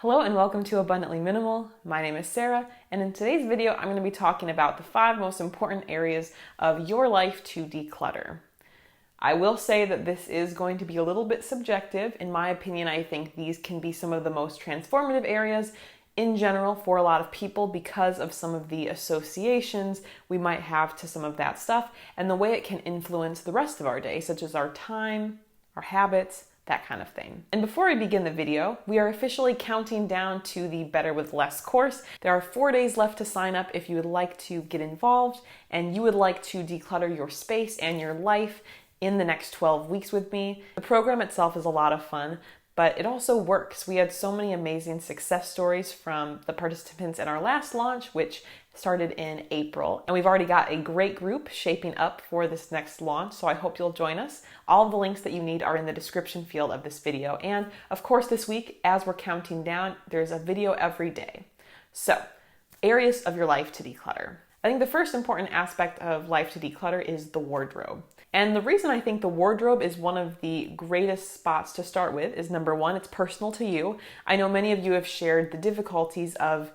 Hello and welcome to Abundantly Minimal. My name is Sarah, and in today's video I'm going to be talking about the 5 most important areas of your life to declutter. I will say that this is going to be a little bit subjective. In my opinion, I think these can be some of the most transformative areas in general for a lot of people because of some of the associations we might have to some of that stuff and the way it can influence the rest of our day, such as our time, our habits, that kind of thing. And before we begin the video, we are officially counting down to the Better with Less course. There are 4 days left to sign up if you would like to get involved and you would like to declutter your space and your life in the next 12 weeks with me. The program itself is a lot of fun, but it also works. We had so many amazing success stories from the participants in our last launch, which started in April. And we've already got a great group shaping up for this next launch, so I hope you'll join us. All of the links that you need are in the description field of this video. And of course, this week, as we're counting down, there's a video every day. So, areas of your life to declutter. I think the first important aspect of life to declutter is the wardrobe. And the reason I think the wardrobe is one of the greatest spots to start with is number one, it's personal to you. I know many of you have shared the difficulties of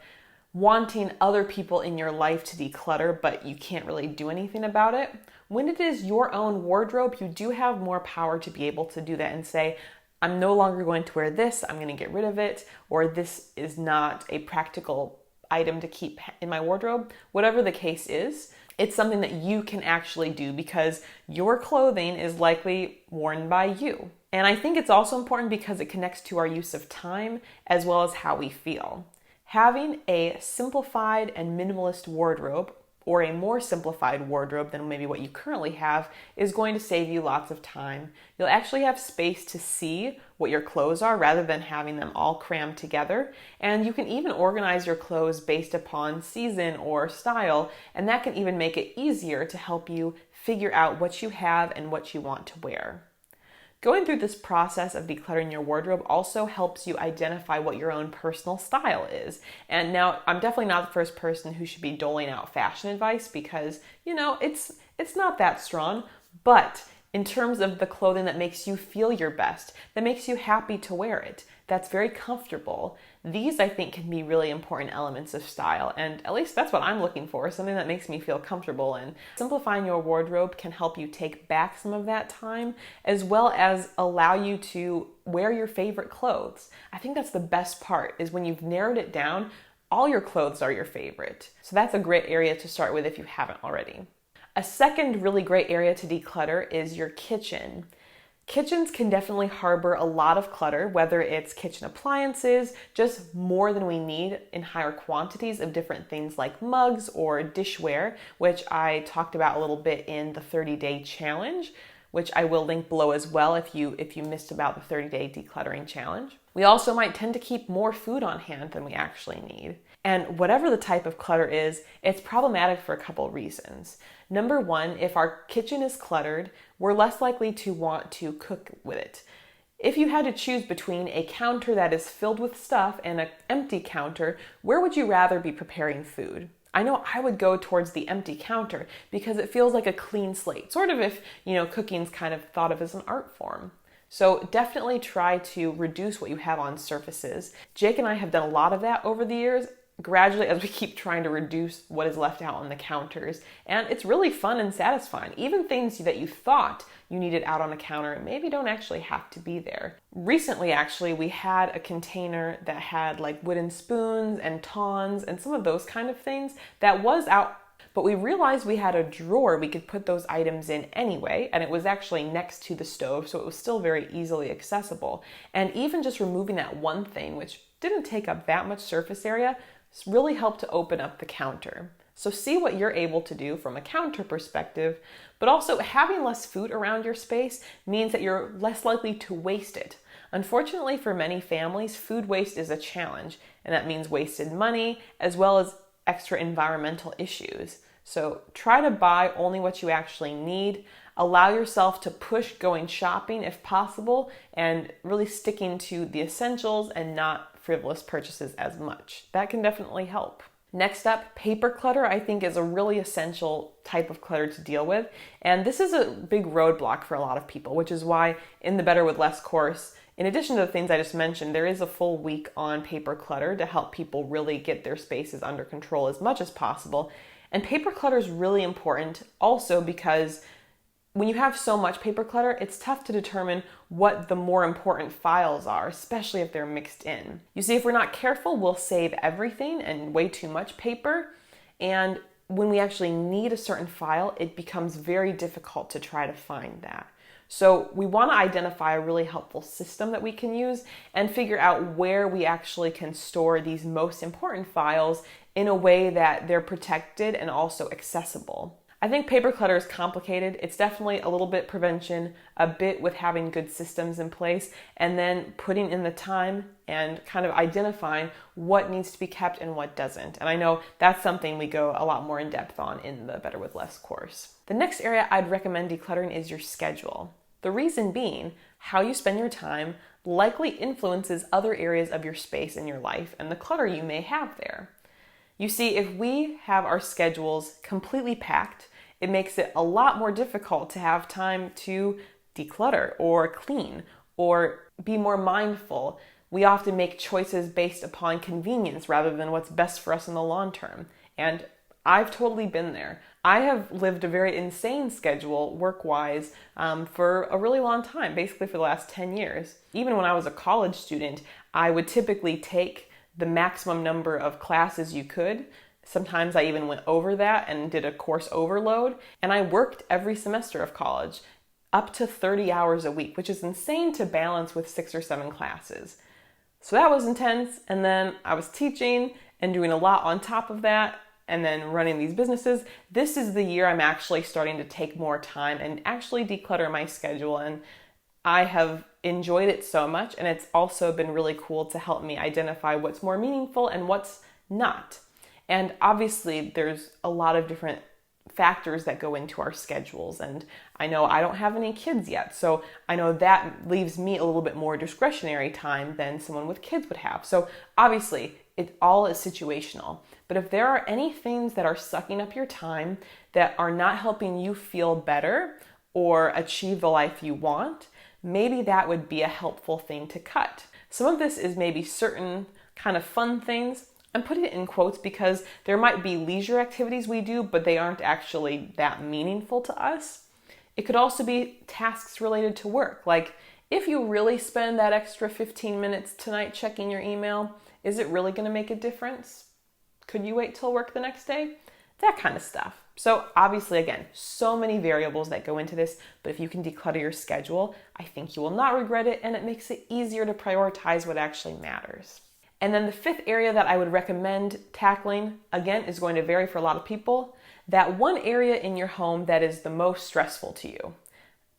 wanting other people in your life to declutter, but you can't really do anything about it. When it is your own wardrobe, you do have more power to be able to do that and say, I'm no longer going to wear this, I'm going to get rid of it, or this is not a practical item to keep in my wardrobe. Whatever the case is, it's something that you can actually do because your clothing is likely worn by you. And I think it's also important because it connects to our use of time as well as how we feel. Having a simplified and minimalist wardrobe, or a more simplified wardrobe than maybe what you currently have, is going to save you lots of time. You'll actually have space to see what your clothes are rather than having them all crammed together. And you can even organize your clothes based upon season or style, and that can even make it easier to help you figure out what you have and what you want to wear. Going through this process of decluttering your wardrobe also helps you identify what your own personal style is. And now, I'm definitely not the first person who should be doling out fashion advice because, it's not that strong. But in terms of the clothing that makes you feel your best, that makes you happy to wear it, that's very comfortable, these I think can be really important elements of style. And at least that's what I'm looking for, something that makes me feel comfortable. And simplifying your wardrobe can help you take back some of that time, as well as allow you to wear your favorite clothes. I think that's the best part, is when you've narrowed it down, all your clothes are your favorite. So that's a great area to start with if you haven't already. A second really great area to declutter is your kitchen. Kitchens can definitely harbor a lot of clutter, whether it's kitchen appliances, just more than we need in higher quantities of different things like mugs or dishware, which I talked about a little bit in the 30-day challenge, which I will link below as well if you missed about the 30-day decluttering challenge. We also might tend to keep more food on hand than we actually need. And whatever the type of clutter is, it's problematic for a couple reasons. Number one, if our kitchen is cluttered, we're less likely to want to cook with it. If you had to choose between a counter that is filled with stuff and an empty counter, where would you rather be preparing food? I know I would go towards the empty counter because it feels like a clean slate, sort of if, cooking's kind of thought of as an art form. So definitely try to reduce what you have on surfaces. Jake and I have done a lot of that over the years, gradually as we keep trying to reduce what is left out on the counters. And it's really fun and satisfying. Even things that you thought you needed out on a counter maybe don't actually have to be there. Recently, actually, we had a container that had like wooden spoons and tongs and some of those kind of things that was out. But we realized we had a drawer we could put those items in anyway, and it was actually next to the stove, so it was still very easily accessible. And even just removing that one thing, which didn't take up that much surface area, really helped to open up the counter. So see what you're able to do from a counter perspective, but also having less food around your space means that you're less likely to waste it. Unfortunately, for many families, food waste is a challenge, and that means wasted money as well as extra environmental issues. So try to buy only what you actually need. Allow yourself to push going shopping if possible, and really sticking to the essentials and not frivolous purchases as much. That can definitely help. Next up, paper clutter I think is a really essential type of clutter to deal with. And this is a big roadblock for a lot of people, which is why in the Better with Less course, In addition to the things I just mentioned, there is a full week on paper clutter to help people really get their spaces under control as much as possible. And paper clutter is really important also because when you have so much paper clutter, it's tough to determine what the more important files are, especially if they're mixed in. You see, if we're not careful, we'll save everything and way too much paper. And when we actually need a certain file, it becomes very difficult to try to find that. So we want to identify a really helpful system that we can use and figure out where we actually can store these most important files in a way that they're protected and also accessible. I think paper clutter is complicated. It's definitely a little bit prevention, a bit with having good systems in place, and then putting in the time and kind of identifying what needs to be kept and what doesn't. And I know that's something we go a lot more in depth on in the Better with Less course. The next area I'd recommend decluttering is your schedule. The reason being, how you spend your time likely influences other areas of your space in your life and the clutter you may have there. You see, if we have our schedules completely packed, it makes it a lot more difficult to have time to declutter or clean or be more mindful. We often make choices based upon convenience rather than what's best for us in the long term. And I've totally been there. I have lived a very insane schedule work-wise for a really long time, basically for the last 10 years. Even when I was a college student, I would typically take the maximum number of classes you could. Sometimes I even went over that and did a course overload. And I worked every semester of college up to 30 hours a week, which is insane to balance with 6 or 7 classes. So that was intense. And then I was teaching and doing a lot on top of that and then running these businesses. This is the year I'm actually starting to take more time and actually declutter my schedule. And I have enjoyed it so much, and it's also been really cool to help me identify what's more meaningful and what's not. And obviously, there's a lot of different factors that go into our schedules, and I know I don't have any kids yet, so I know that leaves me a little bit more discretionary time than someone with kids would have. So obviously, it all is situational. But if there are any things that are sucking up your time that are not helping you feel better or achieve the life you want, maybe that would be a helpful thing to cut. Some of this is maybe certain kind of fun things. I'm putting it in quotes because there might be leisure activities we do, but they aren't actually that meaningful to us. It could also be tasks related to work. Like, if you really spend that extra 15 minutes tonight checking your email, is it really going to make a difference? Could you wait till work the next day? That kind of stuff. So obviously, again, so many variables that go into this, but if you can declutter your schedule, I think you will not regret it, and it makes it easier to prioritize what actually matters. And then the 5th area that I would recommend tackling, again, is going to vary for a lot of people, that one area in your home that is the most stressful to you.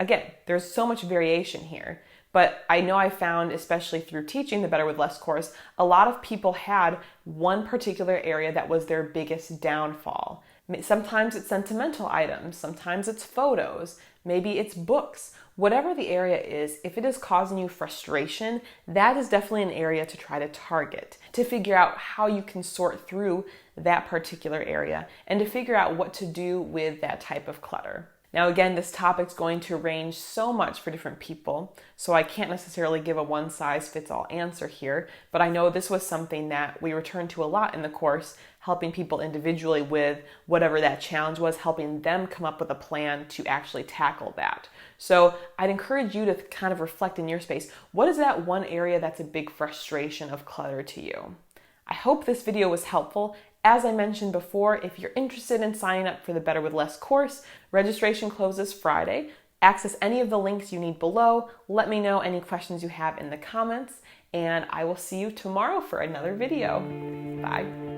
Again, there's so much variation here, but I know I found, especially through teaching the Better with Less course, a lot of people had one particular area that was their biggest downfall. Sometimes it's sentimental items, sometimes it's photos, maybe it's books. Whatever the area is, if it is causing you frustration, that is definitely an area to try to target, to figure out how you can sort through that particular area and to figure out what to do with that type of clutter. Now again, this topic's going to range so much for different people, so I can't necessarily give a one-size-fits-all answer here, but I know this was something that we returned to a lot in the course, helping people individually with whatever that challenge was, helping them come up with a plan to actually tackle that. So I'd encourage you to kind of reflect in your space, what is that one area that's a big frustration of clutter to you? I hope this video was helpful. As I mentioned before, if you're interested in signing up for the Better with Less course, registration closes Friday. Access any of the links you need below. Let me know any questions you have in the comments, and I will see you tomorrow for another video. Bye.